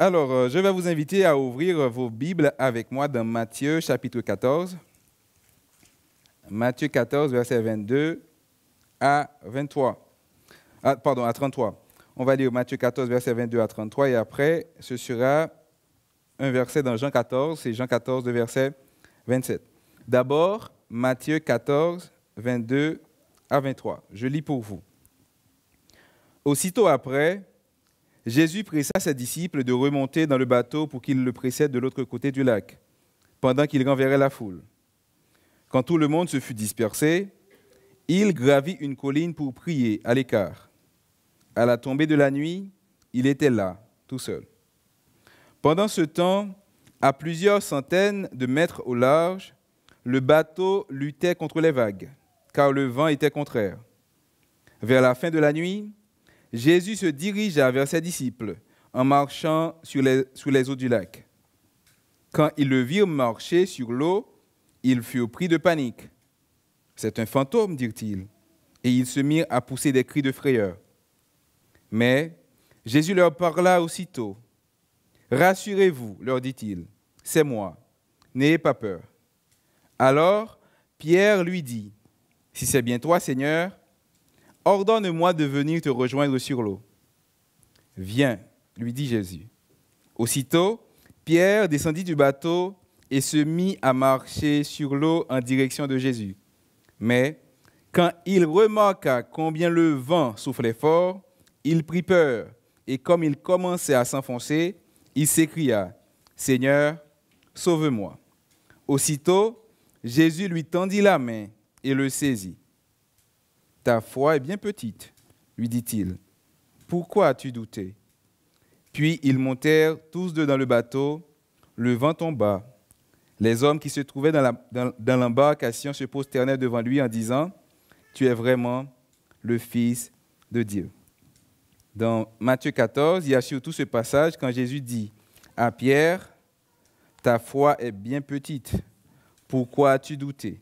Alors, je vais vous inviter à ouvrir vos Bibles avec moi dans Matthieu chapitre 14. Matthieu 14, versets 22 à 23. À 33. On va lire Matthieu 14, versets 22 à 33, et après, ce sera un verset dans Jean 14, c'est Jean 14, verset 27. D'abord, Matthieu 14, 22 à 23. Je lis pour vous. Aussitôt après, Jésus pressa ses disciples de remonter dans le bateau pour qu'ils le précèdent de l'autre côté du lac, pendant qu'il renverrait la foule. Quand tout le monde se fut dispersé, il gravit une colline pour prier à l'écart. À la tombée de la nuit, il était là, tout seul. Pendant ce temps, à plusieurs centaines de mètres au large, le bateau luttait contre les vagues, car le vent était contraire. Vers la fin de la nuit, Jésus se dirigea vers ses disciples en marchant sur les eaux du lac. Quand ils le virent marcher sur l'eau, ils furent pris de panique. « C'est un fantôme », dirent-ils, et ils se mirent à pousser des cris de frayeur. Mais Jésus leur parla aussitôt. « Rassurez-vous, leur dit-il, c'est moi, n'ayez pas peur. » Alors Pierre lui dit, « Si c'est bien toi, Seigneur, ordonne-moi de venir te rejoindre sur l'eau. » « Viens, lui dit Jésus. Aussitôt, Pierre descendit du bateau et se mit à marcher sur l'eau en direction de Jésus. Mais quand il remarqua combien le vent soufflait fort, il prit peur, et comme il commençait à s'enfoncer, il s'écria, « Seigneur, sauve-moi. » Aussitôt, Jésus lui tendit la main et le saisit. « Ta foi est bien petite, lui dit-il. Pourquoi as-tu douté ?» Puis ils montèrent tous deux dans le bateau, le vent tomba. Les hommes qui se trouvaient dans l'embarcation se prosternèrent devant lui en disant, « Tu es vraiment le Fils de Dieu. » Dans Matthieu 14, il y a surtout ce passage quand Jésus dit à Pierre, « Ta foi est bien petite, pourquoi as-tu douté ?»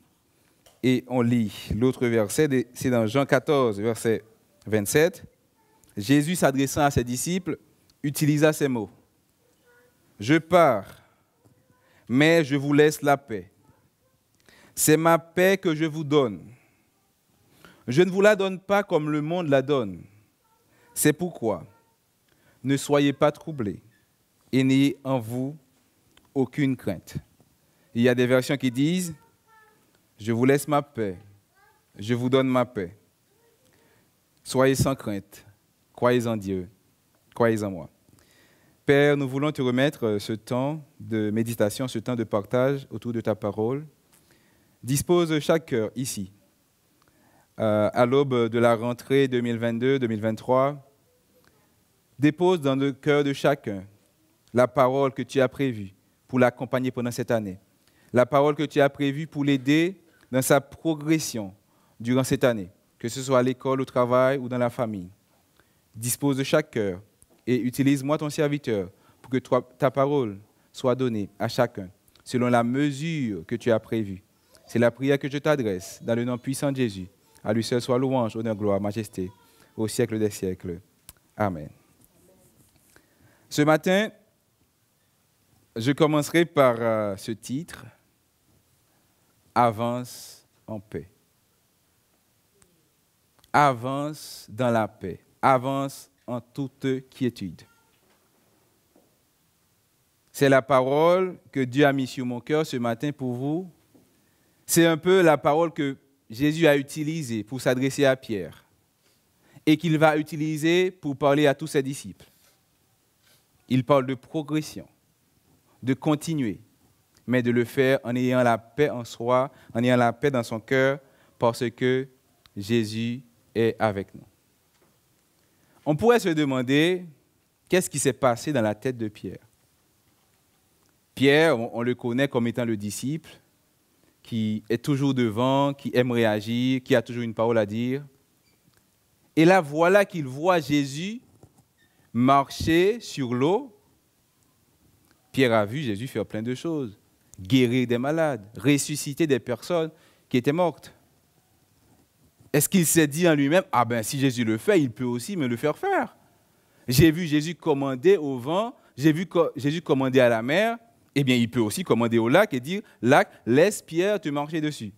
Et on lit l'autre verset, c'est dans Jean 14, verset 27. Jésus, s'adressant à ses disciples, utilisa ces mots. « Je pars, mais je vous laisse la paix. C'est ma paix que je vous donne. Je ne vous la donne pas comme le monde la donne. C'est pourquoi ne soyez pas troublés et n'ayez en vous aucune crainte. » Il y a des versions qui disent « Je vous laisse ma paix, je vous donne ma paix. Soyez sans crainte, croyez en Dieu, croyez en moi. » Père, nous voulons te remettre ce temps de méditation, ce temps de partage autour de ta parole. Dispose chaque cœur ici, à l'aube de la rentrée 2022-2023. Dépose dans le cœur de chacun la parole que tu as prévue pour l'accompagner pendant cette année. La parole que tu as prévue pour l'aider dans sa progression durant cette année, que ce soit à l'école, au travail ou dans la famille. Dispose de chaque cœur et utilise-moi ton serviteur pour que ta parole soit donnée à chacun selon la mesure que tu as prévue. C'est la prière que je t'adresse dans le nom puissant de Jésus. À lui seul soit louange, honneur, gloire, majesté, au siècle des siècles. Amen. Ce matin, je commencerai par ce titre, « Avance en paix ». Avance dans la paix. Avance en toute quiétude. C'est la parole que Dieu a mise sur mon cœur ce matin pour vous. C'est un peu la parole que Jésus a utilisée pour s'adresser à Pierre et qu'il va utiliser pour parler à tous ses disciples. Il parle de progression, de continuer, mais de le faire en ayant la paix en soi, en ayant la paix dans son cœur, parce que Jésus est avec nous. On pourrait se demander, qu'est-ce qui s'est passé dans la tête de Pierre? Pierre, on le connaît comme étant le disciple, qui est toujours devant, qui aime réagir, qui a toujours une parole à dire. Et là, voilà qu'il voit Jésus marcher sur l'eau. Pierre a vu Jésus faire plein de choses, guérir des malades, ressusciter des personnes qui étaient mortes. Est-ce qu'il s'est dit en lui-même, si Jésus le fait, il peut aussi me le faire faire? J'ai vu Jésus commander au vent j'ai vu Jésus commander à la mer, eh bien, il peut aussi commander au lac et dire, lac, laisse Pierre te marcher dessus.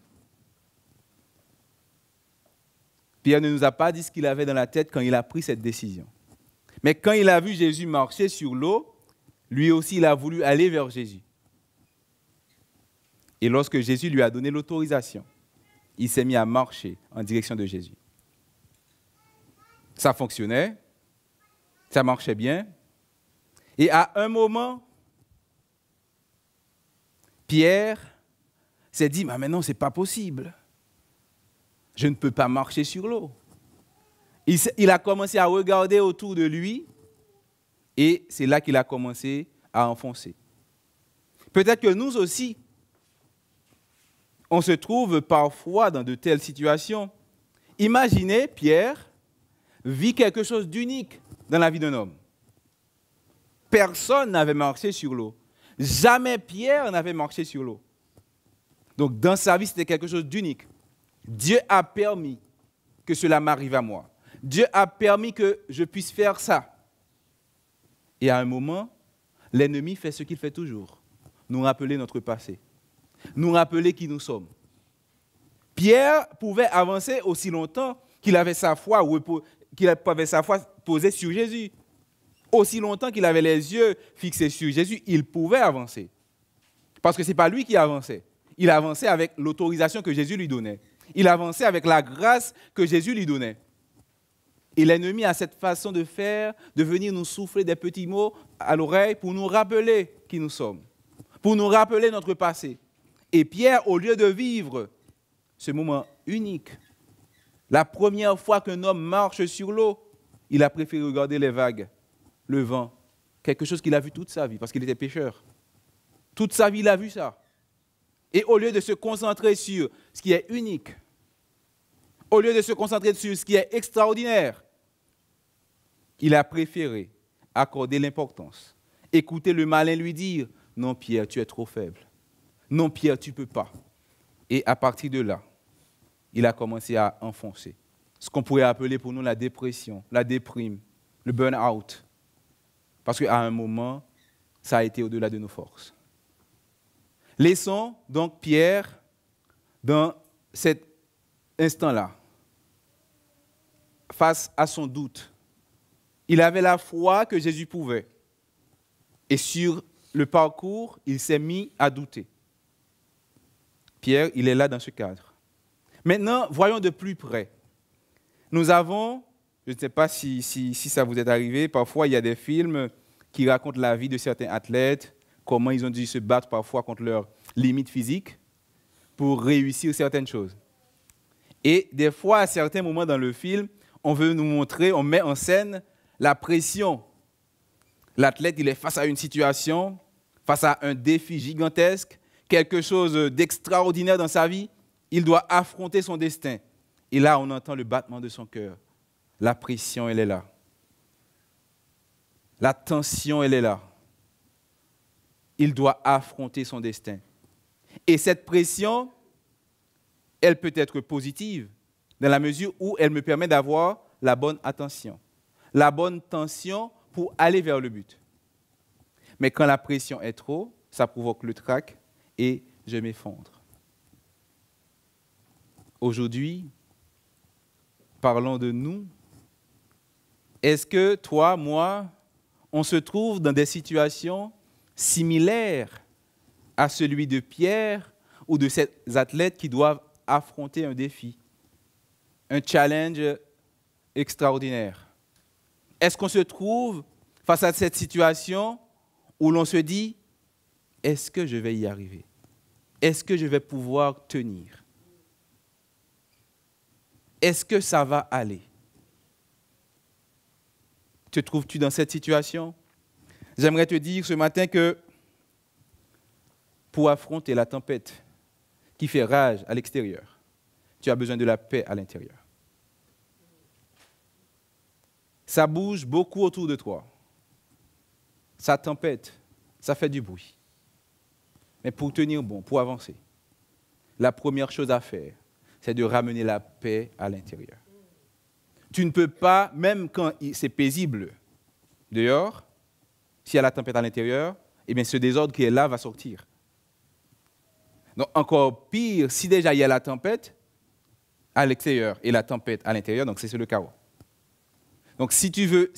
Pierre ne nous a pas dit ce qu'il avait dans la tête quand il a pris cette décision. Mais quand il a vu Jésus marcher sur l'eau, lui aussi, il a voulu aller vers Jésus. Et lorsque Jésus lui a donné l'autorisation, il s'est mis à marcher en direction de Jésus. Ça fonctionnait, ça marchait bien. Et à un moment, Pierre s'est dit, mais non, ce n'est pas possible. Je ne peux pas marcher sur l'eau. Il a commencé à regarder autour de lui et c'est là qu'il a commencé à enfoncer. Peut-être que nous aussi, on se trouve parfois dans de telles situations. Imaginez, Pierre vit quelque chose d'unique dans la vie d'un homme. Personne n'avait marché sur l'eau. Jamais Pierre n'avait marché sur l'eau. Donc, dans sa vie, c'était quelque chose d'unique. Dieu a permis que cela m'arrive à moi. Dieu a permis que je puisse faire ça. Et à un moment, l'ennemi fait ce qu'il fait toujours. Nous rappeler notre passé. Nous rappeler qui nous sommes. Pierre pouvait avancer aussi longtemps qu'il avait sa foi posée sur Jésus. Aussi longtemps qu'il avait les yeux fixés sur Jésus, il pouvait avancer. Parce que ce n'est pas lui qui avançait. Il avançait avec l'autorisation que Jésus lui donnait. Il avançait avec la grâce que Jésus lui donnait. Et l'ennemi a cette façon de faire, de venir nous souffler des petits mots à l'oreille pour nous rappeler qui nous sommes, pour nous rappeler notre passé. Et Pierre, au lieu de vivre ce moment unique, la première fois qu'un homme marche sur l'eau, il a préféré regarder les vagues, le vent, quelque chose qu'il a vu toute sa vie, parce qu'il était pécheur. Toute sa vie, il a vu ça. Et au lieu de se concentrer sur ce qui est unique, au lieu de se concentrer sur ce qui est extraordinaire, il a préféré accorder l'importance. Écouter le malin lui dire, non Pierre, tu es trop faible. Non Pierre, tu ne peux pas. Et à partir de là, il a commencé à enfoncer. Ce qu'on pourrait appeler pour nous la dépression, la déprime, le burn-out. Parce qu'à un moment, ça a été au-delà de nos forces. Laissons donc Pierre dans cet instant-là, face à son doute. Il avait la foi que Jésus pouvait. Et sur le parcours, il s'est mis à douter. Pierre, il est là dans ce cadre. Maintenant, voyons de plus près. Nous avons, je ne sais pas si ça vous est arrivé, parfois il y a des films qui racontent la vie de certains athlètes, comment ils ont dû se battre parfois contre leurs limites physiques pour réussir certaines choses. Et des fois, à certains moments dans le film, on veut nous montrer, on met en scène la pression. L'athlète, il est face à une situation, face à un défi gigantesque, quelque chose d'extraordinaire dans sa vie, il doit affronter son destin. Et là, on entend le battement de son cœur. La pression, elle est là. La tension, elle est là. Il doit affronter son destin. Et cette pression, elle peut être positive, dans la mesure où elle me permet d'avoir la bonne attention, la bonne tension pour aller vers le but. Mais quand la pression est trop, ça provoque le trac et je m'effondre. Aujourd'hui, parlons de nous. Est-ce que toi, moi, on se trouve dans des situations similaires à celui de Pierre ou de ces athlètes qui doivent affronter un défi, un challenge extraordinaire? Est-ce qu'on se trouve face à cette situation où l'on se dit, est-ce que je vais y arriver? Est-ce que je vais pouvoir tenir? Est-ce que ça va aller? Te trouves-tu dans cette situation? J'aimerais te dire ce matin que pour affronter la tempête qui fait rage à l'extérieur, tu as besoin de la paix à l'intérieur. Ça bouge beaucoup autour de toi. Ça tempête, ça fait du bruit. Mais pour tenir bon, pour avancer, la première chose à faire, c'est de ramener la paix à l'intérieur. Tu ne peux pas, même quand c'est paisible dehors, s'il y a la tempête à l'intérieur, eh bien ce désordre qui est là va sortir. Donc encore pire, si déjà il y a la tempête à l'extérieur et la tempête à l'intérieur, donc c'est le chaos. Donc si tu veux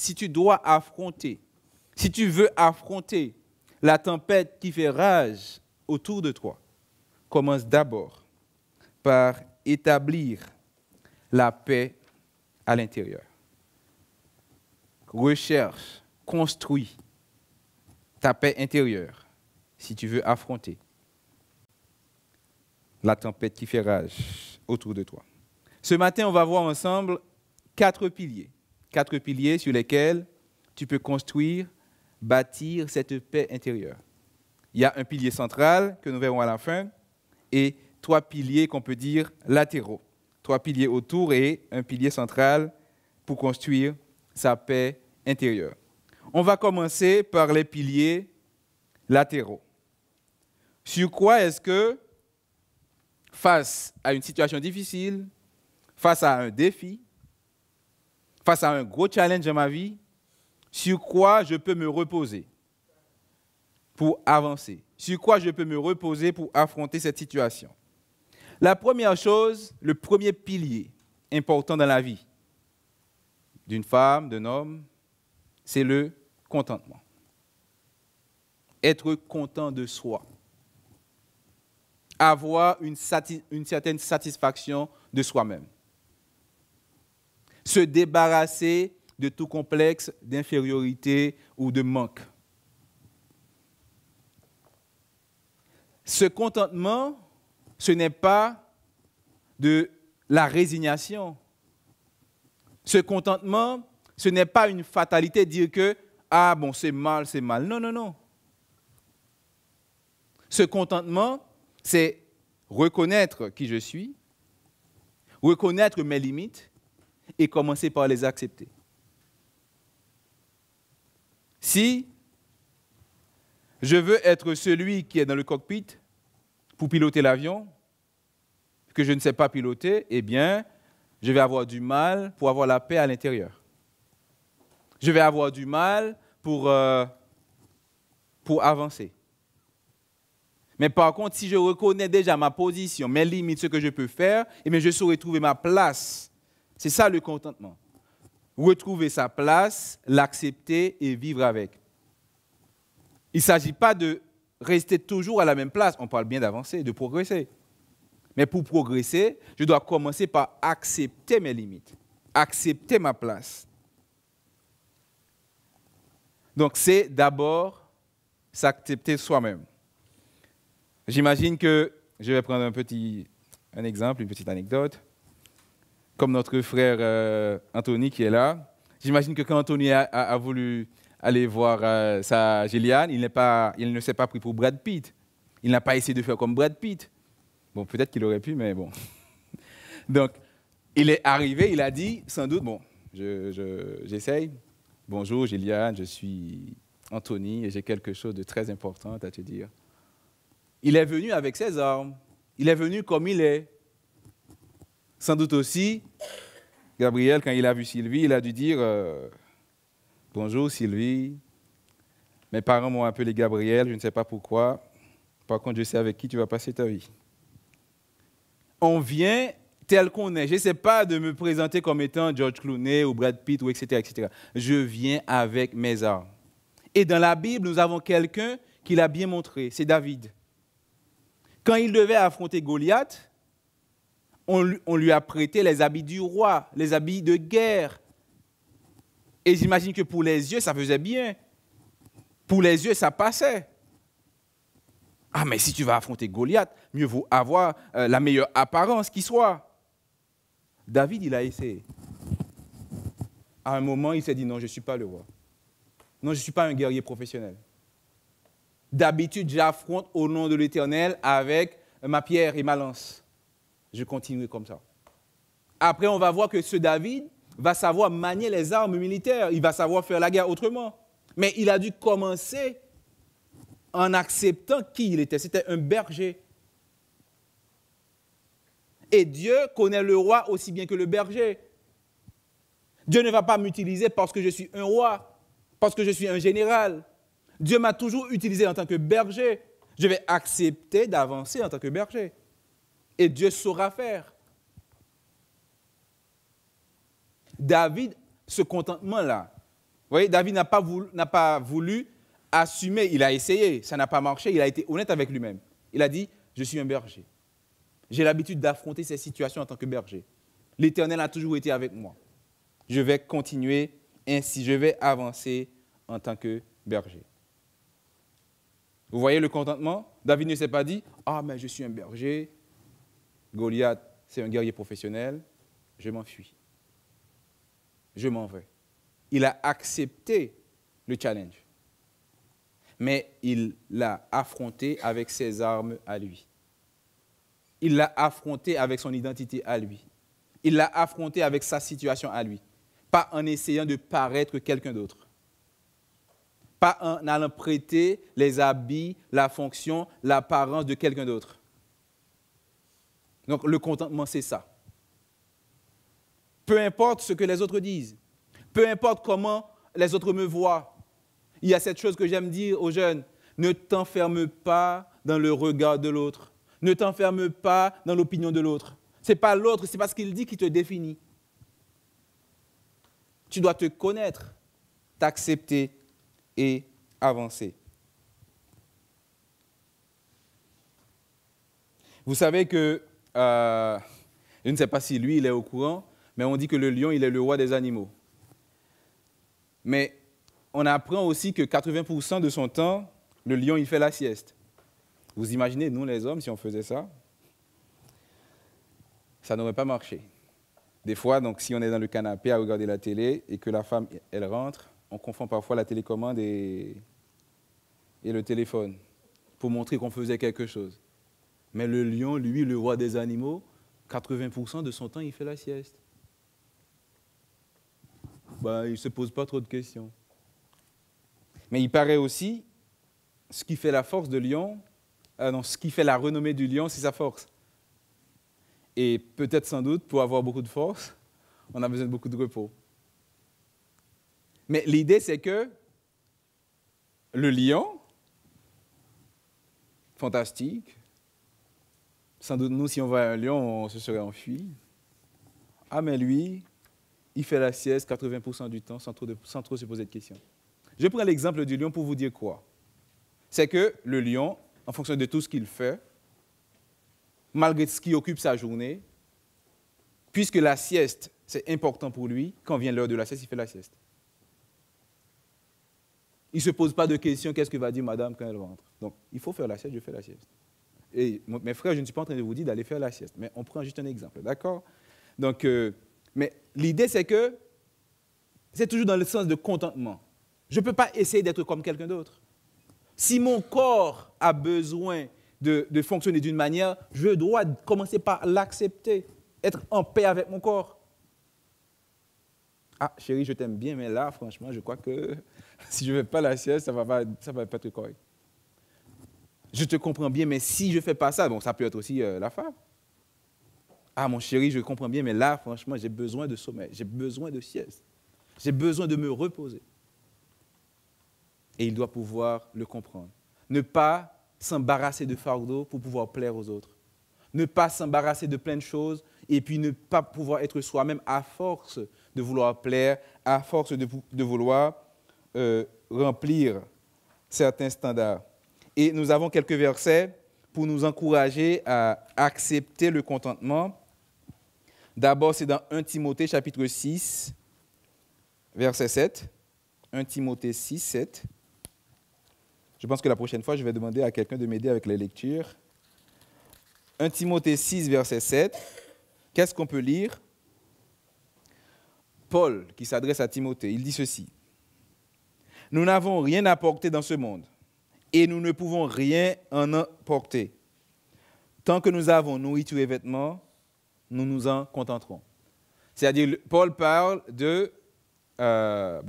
affronter la tempête qui fait rage autour de toi, commence d'abord par établir la paix à l'intérieur. Recherche, construis ta paix intérieure si tu veux affronter la tempête qui fait rage autour de toi. Ce matin, on va voir ensemble 4 piliers. 4 piliers sur lesquels tu peux construire, bâtir cette paix intérieure. Il y a un pilier central que nous verrons à la fin et 3 piliers qu'on peut dire latéraux. 3 piliers autour et un pilier central pour construire sa paix intérieure. On va commencer par les piliers latéraux. Sur quoi est-ce que, face à une situation difficile, face à un défi, face à un gros challenge dans ma vie, sur quoi je peux me reposer pour avancer? Sur quoi je peux me reposer pour affronter cette situation? La première chose, le premier pilier important dans la vie d'une femme, d'un homme, c'est le contentement. Être content de soi. Avoir une certaine satisfaction de soi-même. Se débarrasser de tout complexe d'infériorité ou de manque. Ce contentement, ce n'est pas de la résignation. Ce contentement, ce n'est pas une fatalité de dire que « Ah bon, c'est mal, c'est mal ». Non, non, non. Ce contentement, c'est reconnaître qui je suis, reconnaître mes limites et commencer par les accepter. Si je veux être celui qui est dans le cockpit pour piloter l'avion, que je ne sais pas piloter, eh bien, je vais avoir du mal pour avoir la paix à l'intérieur. Je vais avoir du mal pour avancer. Mais par contre, si je reconnais déjà ma position, mes limites, ce que je peux faire, eh bien, je saurai trouver ma place. C'est ça le contentement. Retrouver sa place, l'accepter et vivre avec. Il ne s'agit pas de rester toujours à la même place. On parle bien d'avancer, de progresser. Mais pour progresser, je dois commencer par accepter mes limites, accepter ma place. Donc, c'est d'abord s'accepter soi-même. J'imagine que, je vais prendre un exemple, une petite anecdote. Comme notre frère Anthony qui est là, j'imagine que quand Anthony a voulu aller voir sa Gillian, il ne s'est pas pris pour Brad Pitt. Il n'a pas essayé de faire comme Brad Pitt. Bon, peut-être qu'il aurait pu, mais bon. Donc, il est arrivé, il a dit, sans doute, bon, j'essaye. Bonjour Gillian, je suis Anthony et j'ai quelque chose de très important à te dire. Il est venu avec ses armes. Il est venu comme il est. Sans doute aussi, Gabriel, quand il a vu Sylvie, il a dû dire « Bonjour Sylvie, mes parents m'ont appelé Gabriel, je ne sais pas pourquoi. Par contre, je sais avec qui tu vas passer ta vie. » On vient tel qu'on est. Je ne sais pas de me présenter comme étant George Clooney ou Brad Pitt, ou etc., etc. Je viens avec mes armes. Et dans la Bible, nous avons quelqu'un qui l'a bien montré, c'est David. Quand il devait affronter Goliath, on lui a prêté les habits du roi, les habits de guerre. Et j'imagine que pour les yeux, ça faisait bien. Pour les yeux, ça passait. Ah, mais si tu vas affronter Goliath, mieux vaut avoir la meilleure apparence qui soit. David, il a essayé. À un moment, il s'est dit, non, je ne suis pas le roi. Non, je ne suis pas un guerrier professionnel. D'habitude, j'affronte au nom de l'Éternel avec ma pierre et ma lance. Je continue comme ça. Après, on va voir que ce David va savoir manier les armes militaires. Il va savoir faire la guerre autrement. Mais il a dû commencer en acceptant qui il était. C'était un berger. Et Dieu connaît le roi aussi bien que le berger. Dieu ne va pas m'utiliser parce que je suis un roi, parce que je suis un général, Dieu m'a toujours utilisé en tant que berger. Je vais accepter d'avancer en tant que berger. Et Dieu saura faire. David, ce contentement-là, vous voyez, David n'a pas voulu assumer, il a essayé, ça n'a pas marché, il a été honnête avec lui-même. Il a dit, je suis un berger. J'ai l'habitude d'affronter ces situations en tant que berger. L'Éternel a toujours été avec moi. Je vais continuer ainsi, je vais avancer en tant que berger. Vous voyez le contentement? David ne s'est pas dit, ah mais je suis un berger, Goliath c'est un guerrier professionnel, je m'enfuis. Je m'en vais. Il a accepté le challenge. Mais il l'a affronté avec ses armes à lui. Il l'a affronté avec son identité à lui. Il l'a affronté avec sa situation à lui. Pas en essayant de paraître quelqu'un d'autre. Pas en allant prêter les habits, la fonction, l'apparence de quelqu'un d'autre. Donc le contentement, c'est ça. Peu importe ce que les autres disent. Peu importe comment les autres me voient. Il y a cette chose que j'aime dire aux jeunes. Ne t'enferme pas dans le regard de l'autre. Ne t'enferme pas dans l'opinion de l'autre. Ce n'est pas l'autre, c'est pas ce qu'il dit qui te définit. Tu dois te connaître, t'accepter et avancer. Vous savez que, je ne sais pas si lui, il est au courant, mais on dit que le lion, il est le roi des animaux. Mais on apprend aussi que 80% de son temps, le lion, il fait la sieste. Vous imaginez, nous les hommes, si on faisait ça, ça n'aurait pas marché. Des fois, donc, si on est dans le canapé à regarder la télé et que la femme, elle rentre, on confond parfois la télécommande et le téléphone pour montrer qu'on faisait quelque chose. Mais le lion, lui, le roi des animaux, 80% de son temps, il fait la sieste. Il ne se pose pas trop de questions. Mais il paraît aussi, ce qui fait la force de lion, ce qui fait la renommée du lion, c'est sa force. Et peut-être sans doute, pour avoir beaucoup de force, on a besoin de beaucoup de repos. Mais l'idée, c'est que le lion, fantastique, sans doute nous, si on voit un lion, on se serait enfui. Ah, mais lui, il fait la sieste 80% du temps sans trop se poser de questions. Je prends l'exemple du lion pour vous dire quoi? C'est que le lion, en fonction de tout ce qu'il fait, malgré ce qui occupe sa journée, puisque la sieste, c'est important pour lui, quand vient l'heure de la sieste, il fait la sieste. Il ne se pose pas de questions, qu'est-ce que va dire madame quand elle rentre. Donc, il faut faire la sieste, je fais la sieste. Et mes frères, je ne suis pas en train de vous dire d'aller faire la sieste, mais on prend juste un exemple, d'accord? Donc, mais l'idée, c'est que c'est toujours dans le sens de contentement. Je ne peux pas essayer d'être comme quelqu'un d'autre. Si mon corps a besoin de fonctionner d'une manière, je dois commencer par l'accepter, être en paix avec mon corps. Ah, chérie, je t'aime bien, mais là, franchement, je crois que si je ne fais pas la sieste, ça va pas être correct. Je te comprends bien, mais si je ne fais pas ça, bon, ça peut être aussi la femme. Ah, mon chéri, je comprends bien, mais là, franchement, j'ai besoin de sommeil, j'ai besoin de sieste, j'ai besoin de me reposer. Et il doit pouvoir le comprendre. Ne pas s'embarrasser de fardeaux pour pouvoir plaire aux autres. Ne pas s'embarrasser de plein de choses et puis ne pas pouvoir être soi-même à force de vouloir plaire, à force de vouloir remplir certains standards. Et nous avons quelques versets pour nous encourager à accepter le contentement. D'abord, c'est dans 1 Timothée chapitre 6, verset 7. 1 Timothée 6, 7. Je pense que la prochaine fois, je vais demander à quelqu'un de m'aider avec les lectures. 1 Timothée 6, verset 7. Qu'est-ce qu'on peut lire? Paul, qui s'adresse à Timothée, il dit ceci. « Nous n'avons rien à porter dans ce monde, et nous ne pouvons rien en apporter. Tant que nous avons nourriture et vêtements, nous nous en contenterons. » C'est-à-dire, Paul parle de...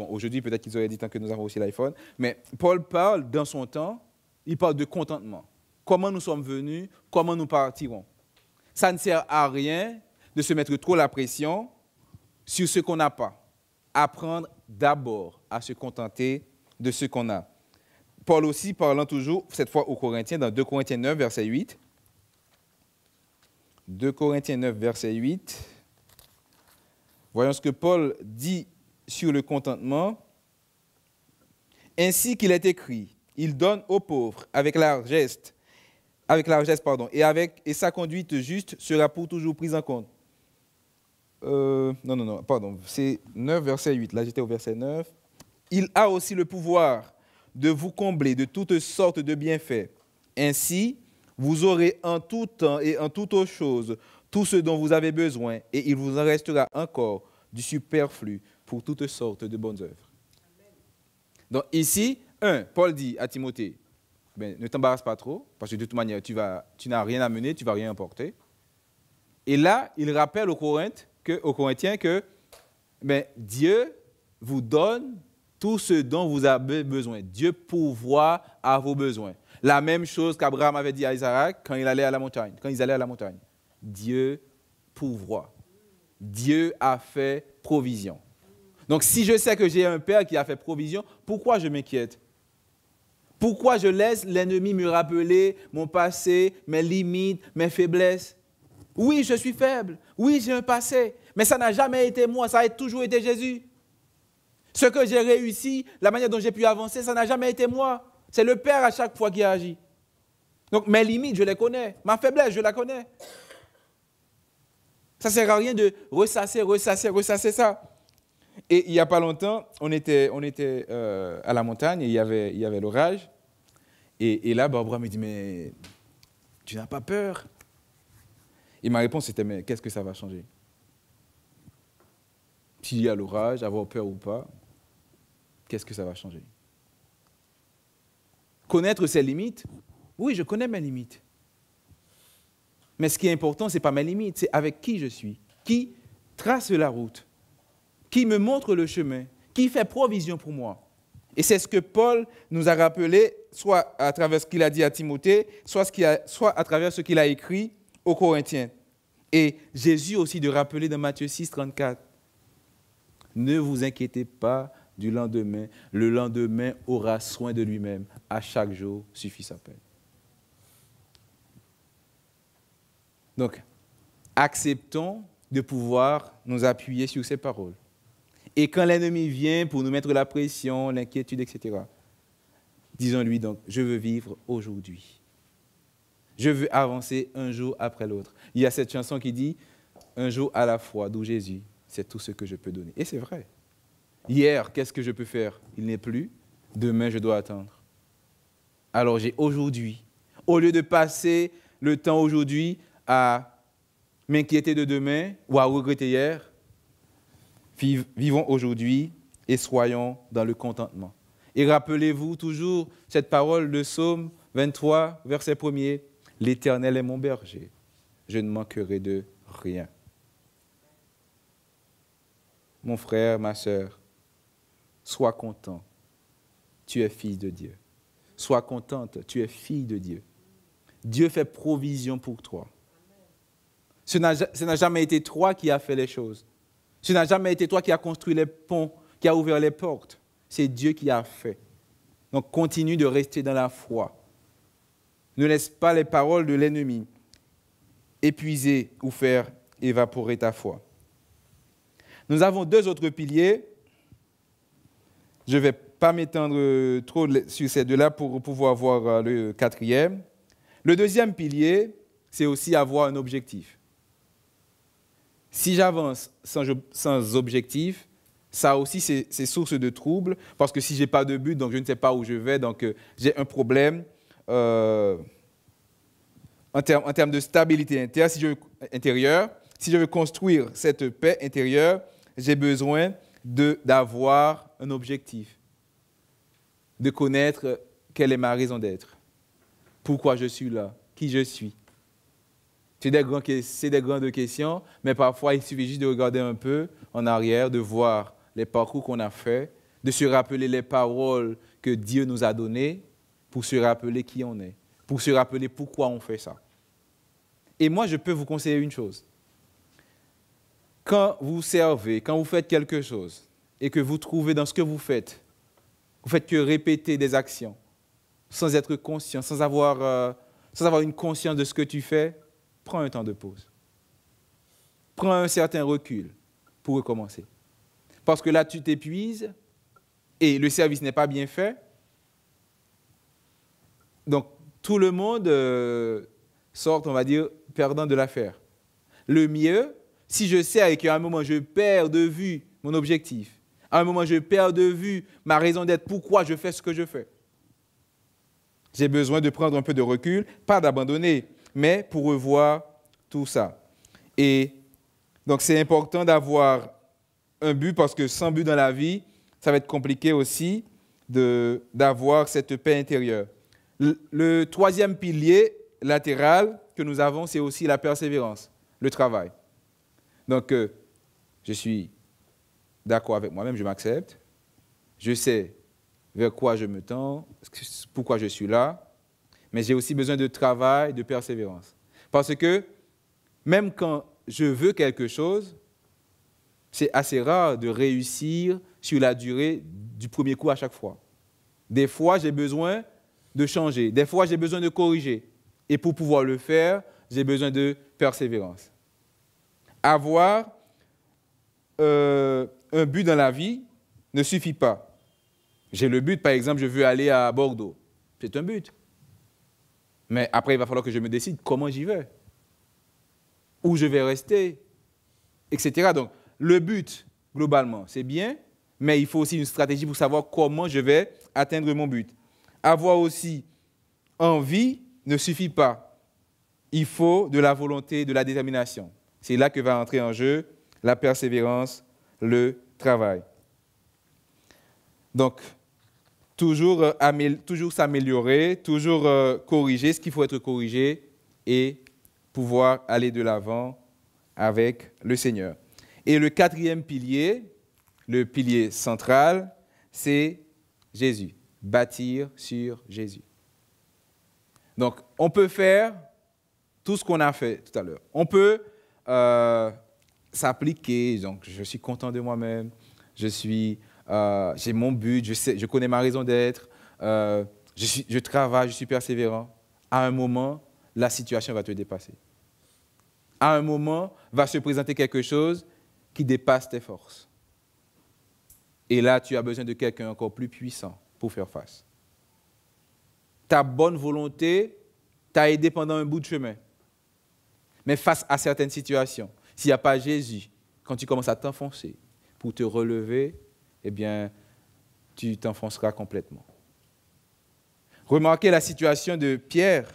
aujourd'hui, peut-être qu'ils auraient dit tant que nous avons aussi l'iPhone, mais Paul parle, dans son temps, il parle de contentement. Comment nous sommes venus, comment nous partirons. Ça ne sert à rien de se mettre trop la pression sur ce qu'on n'a pas. Apprendre d'abord à se contenter de ce qu'on a. Paul aussi parlant toujours, cette fois aux Corinthiens, dans 2 Corinthiens 9, verset 8. 2 Corinthiens 9, verset 8. Voyons ce que Paul dit sur le contentement. Ainsi qu'il est écrit, il donne aux pauvres avec largesse, et sa conduite juste sera pour toujours prise en compte. C'est 9, verset 8. Là, j'étais au verset 9. Il a aussi le pouvoir de vous combler de toutes sortes de bienfaits. Ainsi, vous aurez en tout temps et en toutes choses tout ce dont vous avez besoin, et il vous en restera encore du superflu pour toutes sortes de bonnes œuvres. Donc ici, Paul dit à Timothée, ne t'embarrasse pas trop, parce que de toute manière, tu n'as rien à mener, tu ne vas rien emporter. Et là, il rappelle aux Corinthiens que Dieu vous donne tout ce dont vous avez besoin. Dieu pourvoit à vos besoins. La même chose qu'Abraham avait dit à Isaac quand ils allaient à la montagne. Dieu pourvoit. Dieu a fait provision. Donc, si je sais que j'ai un Père qui a fait provision, pourquoi je m'inquiète? Pourquoi je laisse l'ennemi me rappeler mon passé, mes limites, mes faiblesses? Oui, je suis faible. Oui, j'ai un passé. Mais ça n'a jamais été moi, ça a toujours été Jésus. Ce que j'ai réussi, la manière dont j'ai pu avancer, ça n'a jamais été moi. C'est le Père à chaque fois qui agit. Donc, mes limites, je les connais. Ma faiblesse, je la connais. Ça ne sert à rien de ressasser ça. Et il n'y a pas longtemps, on était à la montagne et il y avait l'orage. Et là, Barbara me dit, mais tu n'as pas peur? Et ma réponse était, mais qu'est-ce que ça va changer? S'il y a l'orage, avoir peur ou pas, qu'est-ce que ça va changer? Connaître ses limites? Oui, je connais mes limites. Mais ce qui est important, ce n'est pas mes limites, c'est avec qui je suis, qui trace la route, qui me montre le chemin, qui fait provision pour moi. Et c'est ce que Paul nous a rappelé, soit à travers ce qu'il a dit à Timothée, soit à travers ce qu'il a écrit aux Corinthiens. Et Jésus aussi de rappeler dans Matthieu 6, 34. Ne vous inquiétez pas du lendemain, le lendemain aura soin de lui-même. À chaque jour suffit sa peine. Donc, acceptons de pouvoir nous appuyer sur ces paroles. Et quand l'ennemi vient pour nous mettre la pression, l'inquiétude, etc., disons-lui donc, je veux vivre aujourd'hui. Je veux avancer un jour après l'autre. Il y a cette chanson qui dit, un jour à la fois, d'où Jésus, c'est tout ce que je peux donner. Et c'est vrai. Hier, qu'est-ce que je peux faire? Il n'est plus. Demain, je dois attendre. Alors j'ai aujourd'hui. Au lieu de passer le temps aujourd'hui à m'inquiéter de demain ou à regretter hier, vivons aujourd'hui et soyons dans le contentement. Et rappelez-vous toujours cette parole de Psaume 23, verset 1er. L'Éternel est mon berger, je ne manquerai de rien. Mon frère, ma sœur, sois content, tu es fils de Dieu. Sois contente, tu es fille de Dieu. Dieu fait provision pour toi. Ce n'a jamais été toi qui as fait les choses. Ce n'a jamais été toi qui as construit les ponts, qui a ouvert les portes. C'est Dieu qui a fait. Donc continue de rester dans la foi. Ne laisse pas les paroles de l'ennemi épuiser ou faire évaporer ta foi. Nous avons 2 autres piliers. Je ne vais pas m'étendre trop sur ces 2-là pour pouvoir voir le 4e. Le 2e pilier, c'est aussi avoir un objectif. Si j'avance sans objectif, ça aussi, c'est source de trouble, parce que si je n'ai pas de but, donc je ne sais pas où je vais, donc j'ai un problème en termes de stabilité intérieure. Si je veux construire cette paix intérieure, j'ai besoin d'avoir un objectif, de connaître quelle est ma raison d'être, pourquoi je suis là, qui je suis. C'est des grandes questions, mais parfois il suffit juste de regarder un peu en arrière, de voir les parcours qu'on a faits, de se rappeler les paroles que Dieu nous a données pour se rappeler qui on est, pour se rappeler pourquoi on fait ça. Et moi, je peux vous conseiller une chose. Quand vous servez, quand vous faites quelque chose et que vous trouvez dans ce que vous faites que répéter des actions, sans être conscient, sans avoir une conscience de ce que tu fais, prends un temps de pause. Prends un certain recul pour recommencer. Parce que là, tu t'épuises et le service n'est pas bien fait. Donc, tout le monde sort, on va dire, perdant de l'affaire. Le mieux, si je sais qu'à un moment, je perds de vue mon objectif, à un moment, je perds de vue ma raison d'être, pourquoi je fais ce que je fais. J'ai besoin de prendre un peu de recul, pas d'abandonner, mais pour revoir tout ça. Et donc, c'est important d'avoir un but, parce que sans but dans la vie, ça va être compliqué aussi d'avoir cette paix intérieure. Le troisième pilier latéral que nous avons, c'est aussi la persévérance, le travail. Donc, je suis d'accord avec moi-même, je m'accepte, je sais vers quoi je me tends, pourquoi je suis là, mais j'ai aussi besoin de travail, de persévérance. Parce que même quand je veux quelque chose, c'est assez rare de réussir sur la durée du premier coup à chaque fois. Des fois, j'ai besoin de changer, des fois, j'ai besoin de corriger. Et pour pouvoir le faire, j'ai besoin de persévérance. Avoir un but dans la vie ne suffit pas. J'ai le but, par exemple, je veux aller à Bordeaux. C'est un but. Mais après, il va falloir que je me décide comment j'y vais, où je vais rester, etc. Donc, le but, globalement, c'est bien, mais il faut aussi une stratégie pour savoir comment je vais atteindre mon but. Avoir aussi envie ne suffit pas. Il faut de la volonté, de la détermination. C'est là que va entrer en jeu la persévérance, le travail. Donc, toujours s'améliorer, toujours corriger ce qu'il faut être corrigé et pouvoir aller de l'avant avec le Seigneur. Et le quatrième pilier, le pilier central, c'est Jésus. Bâtir sur Jésus. Donc, on peut faire tout ce qu'on a fait tout à l'heure. On peut s'appliquer. Donc, je suis content de moi-même. J'ai mon but. Je connais ma raison d'être. Je travaille. Je suis persévérant. À un moment, la situation va te dépasser. À un moment, va se présenter quelque chose qui dépasse tes forces. Et là, tu as besoin de quelqu'un encore plus puissant pour faire face. Ta bonne volonté t'a aidé pendant un bout de chemin. Mais face à certaines situations, s'il n'y a pas Jésus, quand tu commences à t'enfoncer pour te relever, eh bien, tu t'enfonceras complètement. Remarquez la situation de Pierre.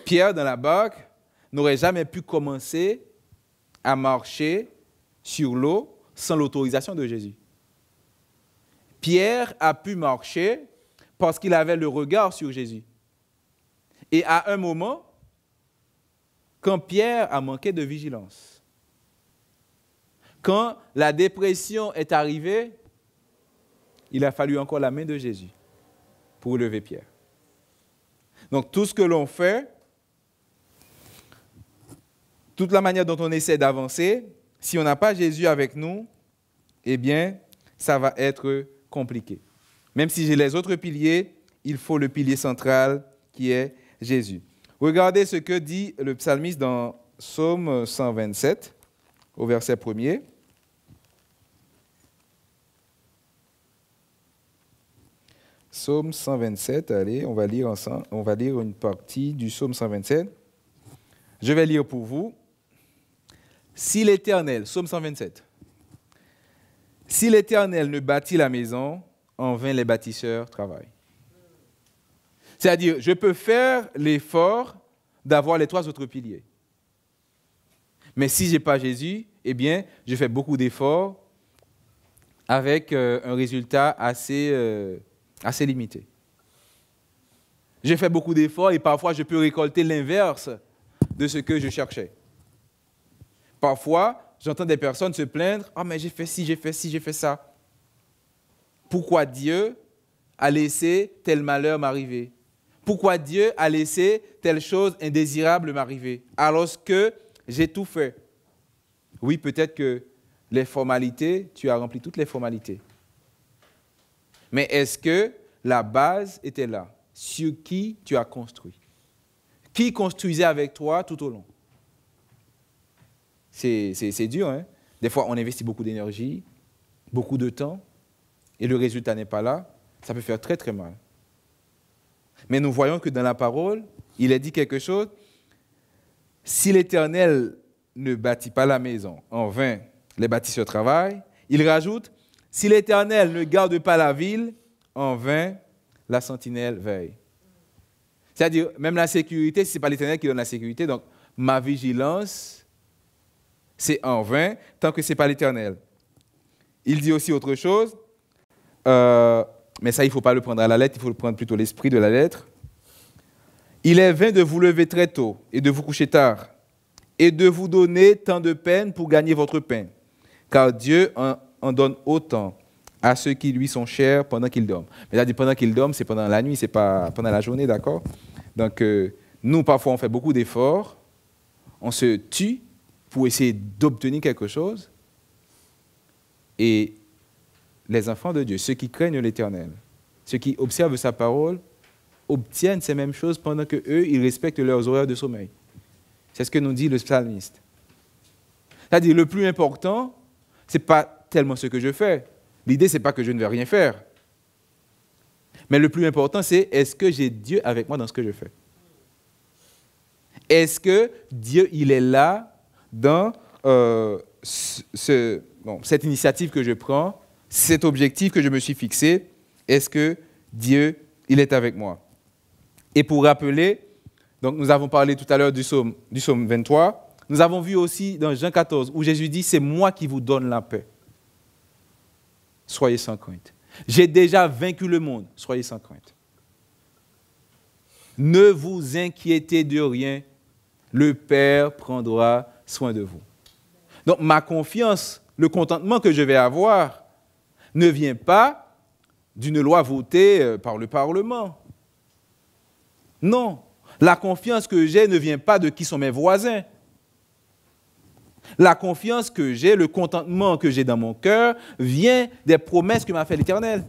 Pierre, dans la barque, n'aurait jamais pu commencer à marcher sur l'eau sans l'autorisation de Jésus. Pierre a pu marcher parce qu'il avait le regard sur Jésus. Et à un moment, quand Pierre a manqué de vigilance, quand la dépression est arrivée, il a fallu encore la main de Jésus pour relever Pierre. Donc tout ce que l'on fait, toute la manière dont on essaie d'avancer, si on n'a pas Jésus avec nous, eh bien, ça va être compliqué. Même si j'ai les autres piliers, il faut le pilier central qui est Jésus. Regardez ce que dit le psalmiste dans Psaume 127, au verset 1er. Psaume 127, allez, on va lire ensemble, on va lire une partie du Psaume 127. Je vais lire pour vous. Si l'Éternel, Psaume 127, si l'Éternel ne bâtit la maison, en vain les bâtisseurs travaillent. C'est-à-dire, je peux faire l'effort d'avoir les trois autres piliers. Mais si je n'ai pas Jésus, eh bien, je fais beaucoup d'efforts avec un résultat assez limité. Je fais beaucoup d'efforts et parfois je peux récolter l'inverse de ce que je cherchais. Parfois, j'entends des personnes se plaindre « Ah, mais j'ai fait ci, j'ai fait ci, j'ai fait ça. Pourquoi Dieu a laissé tel malheur m'arriver? Pourquoi Dieu a laissé telle chose indésirable m'arriver alors que j'ai tout fait? » Oui, peut-être que les formalités, tu as rempli toutes les formalités. Mais est-ce que la base était là, sur qui tu as construit. Qui construisait avec toi tout au long? C'est dur, hein? Des fois, on investit beaucoup d'énergie, beaucoup de temps, et le résultat n'est pas là. Ça peut faire très, très mal. Mais nous voyons que dans la parole, il est dit quelque chose. Si l'Éternel ne bâtit pas la maison, en vain, les bâtisseurs travaillent. Il rajoute, si l'Éternel ne garde pas la ville, en vain, la sentinelle veille. C'est-à-dire, même la sécurité, si ce n'est pas l'Éternel qui donne la sécurité, donc ma vigilance, c'est en vain, tant que ce n'est pas l'Éternel. Il dit aussi autre chose, mais ça, il ne faut pas le prendre à la lettre, il faut le prendre plutôt l'esprit de la lettre. Il est vain de vous lever très tôt et de vous coucher tard, et de vous donner tant de peine pour gagner votre pain, car Dieu en donne autant à ceux qui lui sont chers pendant qu'ils dorment. Mais là, pendant qu'ils dorment, c'est pendant la nuit, ce n'est pas pendant la journée, d'accord? Donc, nous, parfois, on fait beaucoup d'efforts, on se tue pour essayer d'obtenir quelque chose. Et les enfants de Dieu, ceux qui craignent l'Éternel, ceux qui observent sa parole, obtiennent ces mêmes choses pendant qu'eux, ils respectent leurs horaires de sommeil. C'est ce que nous dit le psalmiste. C'est-à-dire, le plus important, ce n'est pas tellement ce que je fais. L'idée, ce n'est pas que je ne vais rien faire. Mais le plus important, c'est est-ce que j'ai Dieu avec moi dans ce que je fais? Est-ce que Dieu, il est là dans cette initiative que je prends, cet objectif que je me suis fixé? Est-ce que Dieu, il est avec moi? Et pour rappeler, donc nous avons parlé tout à l'heure du psaume 23, nous avons vu aussi dans Jean 14, où Jésus dit, c'est moi qui vous donne la paix. Soyez sans crainte. J'ai déjà vaincu le monde. Soyez sans crainte. Ne vous inquiétez de rien. Le Père prendra soin de vous. Donc, ma confiance, le contentement que je vais avoir, ne vient pas d'une loi votée par le Parlement. Non. La confiance que j'ai ne vient pas de qui sont mes voisins. La confiance que j'ai, le contentement que j'ai dans mon cœur, vient des promesses que m'a fait l'Éternel.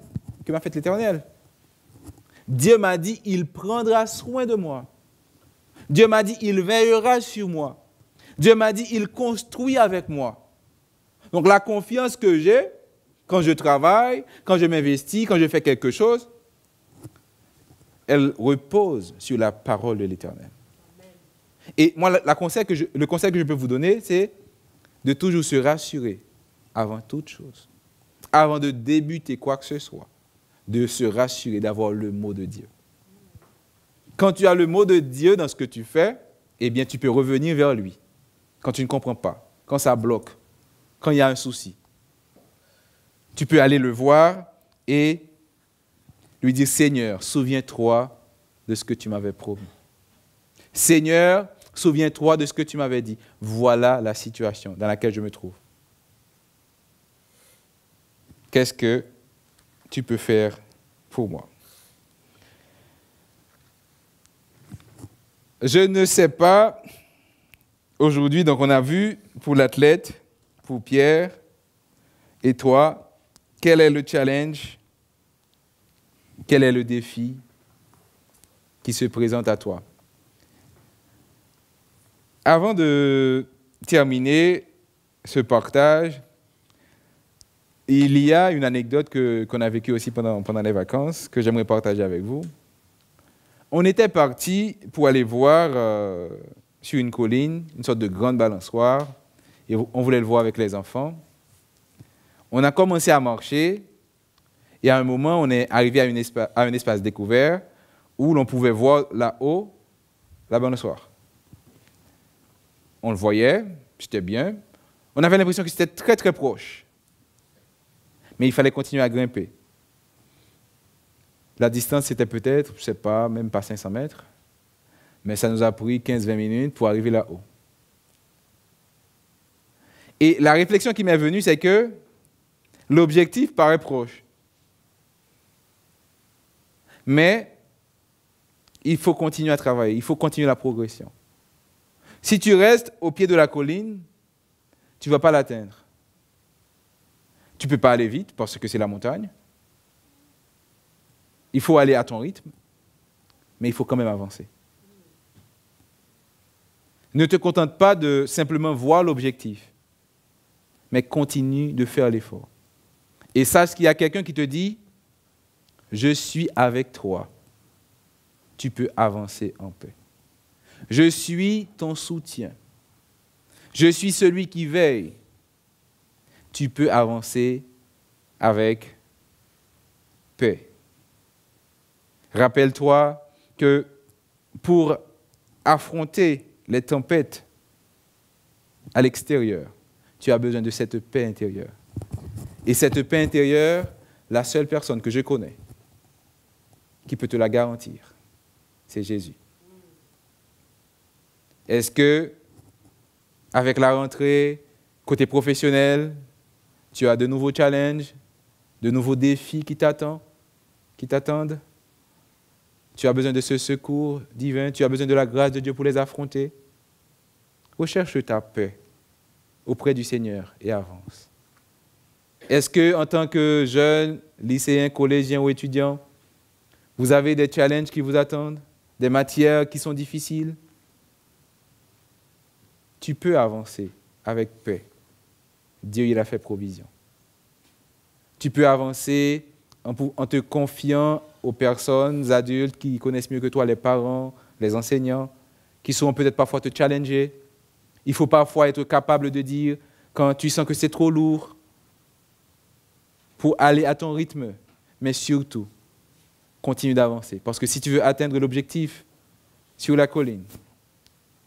Dieu m'a dit, il prendra soin de moi. Dieu m'a dit, il veillera sur moi. Dieu m'a dit, il construit avec moi. Donc la confiance que j'ai, quand je travaille, quand je m'investis, quand je fais quelque chose, elle repose sur la parole de l'Éternel. Et moi, le conseil que je peux vous donner, c'est de toujours se rassurer avant toute chose, avant de débuter quoi que ce soit, de se rassurer d'avoir le mot de Dieu. Quand tu as le mot de Dieu dans ce que tu fais, eh bien, tu peux revenir vers lui. Quand tu ne comprends pas, quand ça bloque, quand il y a un souci, tu peux aller le voir et lui dire, Seigneur, souviens-toi de ce que tu m'avais promis. Seigneur, souviens-toi de ce que tu m'avais dit. Voilà la situation dans laquelle je me trouve. Qu'est-ce que tu peux faire pour moi? Je ne sais pas, aujourd'hui, donc on a vu pour l'athlète, pour Pierre et toi, quel est le challenge, quel est le défi qui se présente à toi? Avant de terminer ce partage, il y a une anecdote qu'on a vécue aussi pendant les vacances, que j'aimerais partager avec vous. On était parti pour aller voir sur une colline, une sorte de grande balançoire, et on voulait le voir avec les enfants. On a commencé à marcher, et à un moment, on est arrivé à un espace découvert où l'on pouvait voir là-haut la balançoire. On le voyait, c'était bien. On avait l'impression que c'était très, très proche. Mais il fallait continuer à grimper. La distance, c'était peut-être, je ne sais pas, même pas 500 mètres. Mais ça nous a pris 15-20 minutes pour arriver là-haut. Et la réflexion qui m'est venue, c'est que l'objectif paraît proche. Mais il faut continuer à travailler, il faut continuer la progression. Si tu restes au pied de la colline, tu ne vas pas l'atteindre. Tu ne peux pas aller vite parce que c'est la montagne. Il faut aller à ton rythme, mais il faut quand même avancer. Ne te contente pas de simplement voir l'objectif, mais continue de faire l'effort. Et sache qu'il y a quelqu'un qui te dit, je suis avec toi. Tu peux avancer en paix. Je suis ton soutien. Je suis celui qui veille. Tu peux avancer avec paix. Rappelle-toi que pour affronter les tempêtes à l'extérieur, tu as besoin de cette paix intérieure. Et cette paix intérieure, la seule personne que je connais qui peut te la garantir, c'est Jésus. Est-ce que, avec la rentrée, côté professionnel, tu as de nouveaux challenges, de nouveaux défis qui t'attendent? Tu as besoin de ce secours divin, tu as besoin de la grâce de Dieu pour les affronter. Recherche ta paix auprès du Seigneur et avance. Est-ce que, en tant que jeune, lycéen, collégien ou étudiant, vous avez des challenges qui vous attendent, des matières qui sont difficiles? Tu peux avancer avec paix. Dieu, il a fait provision. Tu peux avancer en te confiant aux personnes adultes qui connaissent mieux que toi, les parents, les enseignants, qui sauront peut-être parfois te challenger. Il faut parfois être capable de dire, quand tu sens que c'est trop lourd, pour aller à ton rythme, mais surtout, continue d'avancer. Parce que si tu veux atteindre l'objectif sur la colline,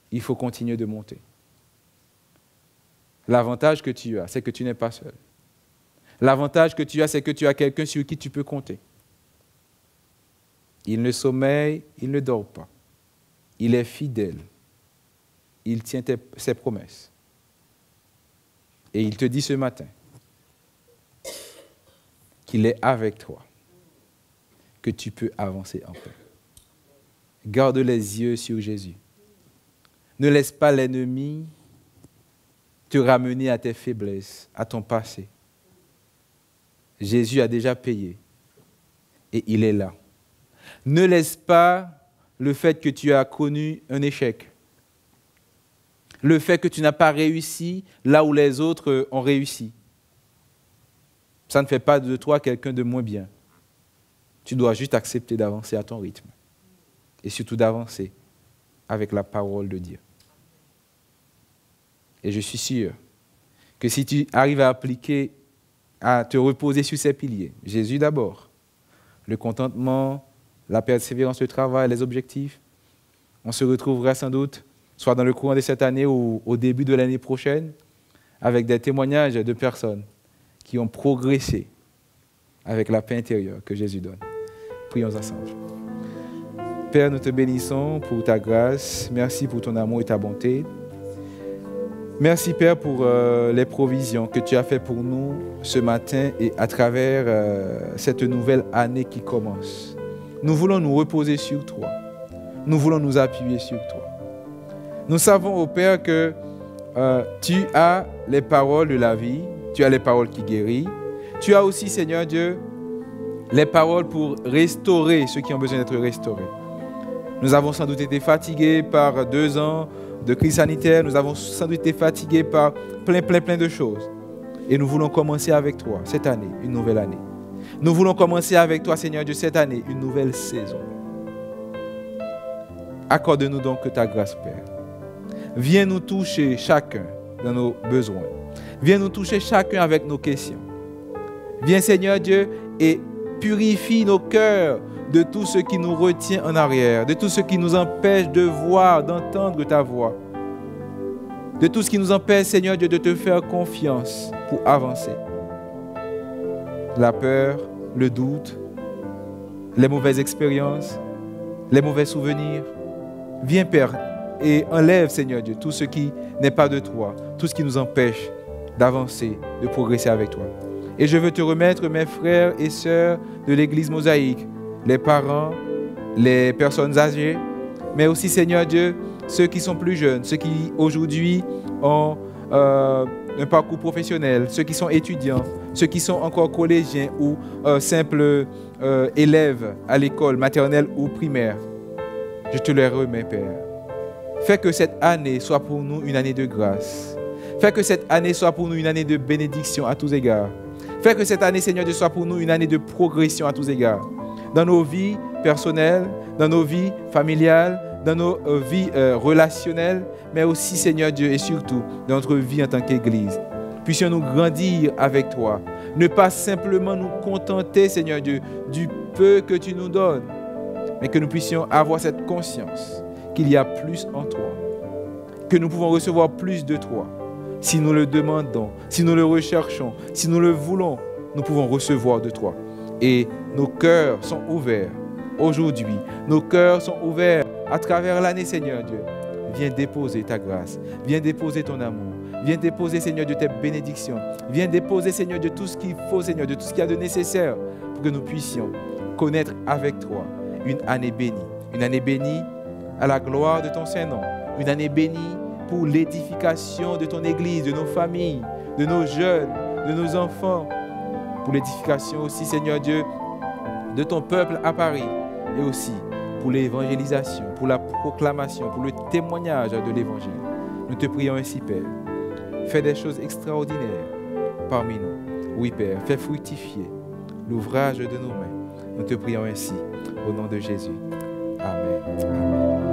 il faut continuer de monter. L'avantage que tu as, c'est que tu n'es pas seul. L'avantage que tu as, c'est que tu as quelqu'un sur qui tu peux compter. Il ne sommeille, il ne dort pas. Il est fidèle. Il tient ses promesses. Et il te dit ce matin qu'il est avec toi, que tu peux avancer en paix. Garde les yeux sur Jésus. Ne laisse pas l'ennemi te ramener à tes faiblesses, à ton passé. Jésus a déjà payé et il est là. Ne laisse pas le fait que tu as connu un échec, le fait que tu n'as pas réussi là où les autres ont réussi. Ça ne fait pas de toi quelqu'un de moins bien. Tu dois juste accepter d'avancer à ton rythme et surtout d'avancer avec la parole de Dieu. Et je suis sûr que si tu arrives à appliquer, à te reposer sur ces piliers, Jésus d'abord, le contentement, la persévérance, le travail, les objectifs, on se retrouvera sans doute, soit dans le courant de cette année ou au début de l'année prochaine, avec des témoignages de personnes qui ont progressé avec la paix intérieure que Jésus donne. Prions ensemble. Père, nous te bénissons pour ta grâce. Merci pour ton amour et ta bonté. Merci, Père, pour les provisions que tu as faites pour nous ce matin et à travers cette nouvelle année qui commence. Nous voulons nous reposer sur toi. Nous voulons nous appuyer sur toi. Nous savons, ô Père, que tu as les paroles de la vie, tu as les paroles qui guérissent. Tu as aussi, Seigneur Dieu, les paroles pour restaurer ceux qui ont besoin d'être restaurés. Nous avons sans doute été fatigués par 2 ans de crise sanitaire. Nous avons sans doute été fatigués par plein de choses. Et nous voulons commencer avec toi cette année, une nouvelle année. Nous voulons commencer avec toi, Seigneur Dieu, cette année, une nouvelle saison. Accorde-nous donc ta grâce, Père. Viens nous toucher chacun dans nos besoins. Viens nous toucher chacun avec nos questions. Viens, Seigneur Dieu, et purifie nos cœurs de tout ce qui nous retient en arrière, de tout ce qui nous empêche de voir, d'entendre ta voix, de tout ce qui nous empêche, Seigneur Dieu, de te faire confiance pour avancer. La peur, le doute, les mauvaises expériences, les mauvais souvenirs. Viens, Père, et enlève, Seigneur Dieu, tout ce qui n'est pas de toi, tout ce qui nous empêche d'avancer, de progresser avec toi. Et je veux te remettre mes frères et sœurs de l'Église mosaïque, les parents, les personnes âgées, mais aussi, Seigneur Dieu, ceux qui sont plus jeunes, ceux qui aujourd'hui ont un parcours professionnel, ceux qui sont étudiants, ceux qui sont encore collégiens ou simples élèves à l'école maternelle ou primaire. Je te les remets, Père. Fais que cette année soit pour nous une année de grâce. Fais que cette année soit pour nous une année de bénédiction à tous égards. Fais que cette année, Seigneur Dieu, soit pour nous une année de progression à tous égards. Dans nos vies personnelles, dans nos vies familiales, dans nos vies relationnelles, mais aussi, Seigneur Dieu, et surtout dans notre vie en tant qu'Église. Puissions-nous grandir avec toi. Ne pas simplement nous contenter, Seigneur Dieu, du peu que tu nous donnes, mais que nous puissions avoir cette conscience qu'il y a plus en toi, que nous pouvons recevoir plus de toi. Si nous le demandons, si nous le recherchons, si nous le voulons, nous pouvons recevoir de toi. Et nos cœurs sont ouverts aujourd'hui. Nos cœurs sont ouverts à travers l'année, Seigneur Dieu. Viens déposer ta grâce. Viens déposer ton amour. Viens déposer, Seigneur Dieu, tes bénédictions. Viens déposer, Seigneur Dieu, tout ce qu'il faut, Seigneur Dieu, tout ce qu'il y a de nécessaire pour que nous puissions connaître avec toi une année bénie. Une année bénie à la gloire de ton Saint-Nom. Une année bénie pour l'édification de ton Église, de nos familles, de nos jeunes, de nos enfants. Pour l'édification aussi, Seigneur Dieu, de ton peuple à Paris. Et aussi pour l'évangélisation, pour la proclamation, pour le témoignage de l'Évangile. Nous te prions ainsi, Père. Fais des choses extraordinaires parmi nous. Oui, Père, fais fructifier l'ouvrage de nos mains. Nous te prions ainsi, au nom de Jésus. Amen. Amen.